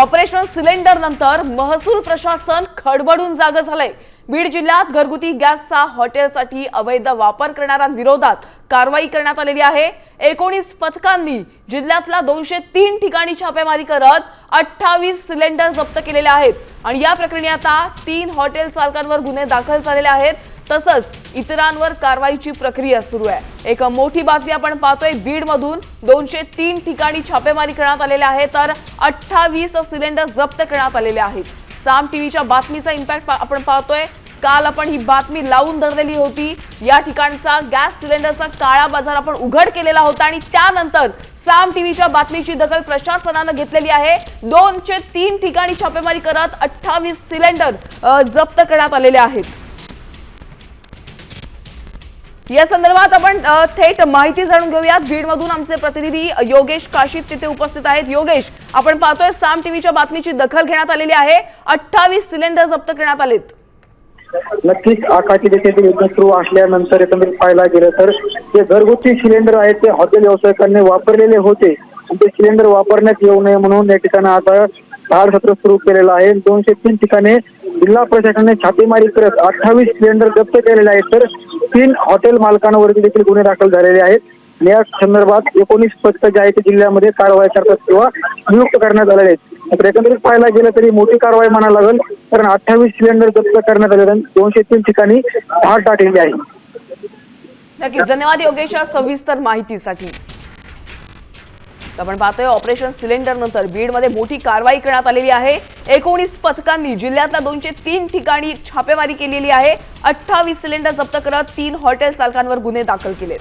Operation cylinder नंतर महसूल प्रशासन खडबडून जागं झालंय। बीड जिल्ह्यात घरगुती गॅसचा हॉटेलसाठी अवैध वापर करणाऱ्यांविरोधात कारवाई करण्यात आलेली आहे। 19 पथकांनी जिल्ह्यातल्या 203 ठिकाणी छापेमारी करत 28 सिलेंडर जप्त केलेले आहेत आणि या प्रकरणी आता 3 हॉटेल चालकांवर गुन्हे दाखल झालेले आहेत। तसंच इतरांवर कारवाईची प्रक्रिया सुरू आहे। एक मोठी बातमी आपण पाहतोय, बीड मधून 203 ठिकाणी छापेमारी करण्यात आलेली आहे तर 28 सिलेंडर जप्त करण्यात आलेले आहेत। साम टीव्हीच्या बातमीचा इम्पॅक्ट आपण पाहतोय। काल आपण ही बातमी लावून धरलेली होती। या ठिकाणचा गॅस सिलेंडरचा काळा बाजार आपण उघड केलेला होता आणि त्यानंतर साम टीव्हीच्या बातमीची दखल प्रशासनाने घेतलेली आहे। 203 ठिकाणी छापेमारी करत 28 सिलेंडर जप्त करण्यात आलेले आहेत। या संदर्भात आपण थेट माहिती जाणून घेऊयात। बीड मधून आमचे प्रतिनिधी योगेश काशीत तिथे उपस्थित आहेत। योगेश, आपण पाहतोय साम टीव्हीच्या बातमीची दखल घेण्यात आलेली आहे। 28 सिलेंडर जप्त करण्यात आलेत। नक्कीच आकाशी दिशेतील युद्ध सुरू असल्यानंतर एकंदरीत पाहायला गेलं तर जे घरगुती सिलेंडर आहेत ते हॉटेल व्यावसायिकांनी वापरलेले होते। ते सिलेंडर वापरण्यात येऊ नये म्हणून या ठिकाणी आता धाड सत्र सुरू केलेलं आहे। 203 ठिकाणी जिल्हा प्रशासनाने छापेमारी करत 28 सिलेंडर जप्त केलेले आहेत तर 3 हॉटेल मालकांवरती देखील गुन्हे दाखल झालेले आहेत। या संदर्भात 19 पथकं जे आहेत जिल्ह्यामध्ये कारवाई करतात किंवा नियुक्त करण्यात आलेले आहेत। तर एकंदरीत पाहायला गेलं तरी मोठी कारवाई म्हणायला लागेल, कारण 28 सिलेंडर जप्त करण्यात आले, 203 ठिकाणी धाड टाकलेली आहे। नक्कीच धन्यवाद योगेश या सविस्तर माहितीसाठी। आपण पाहतोय ऑपरेशन सिलेंडर नंतर बीडमध्ये मोठी कारवाई करण्यात आलेली आहे। 19 पथकांनी जिल्ह्यातल्या 203 ठिकाणी छापेमारी केलेली आहे। 28 सिलेंडर जप्त करत 3 हॉटेल चालकांवर गुन्हे दाखल केलेत।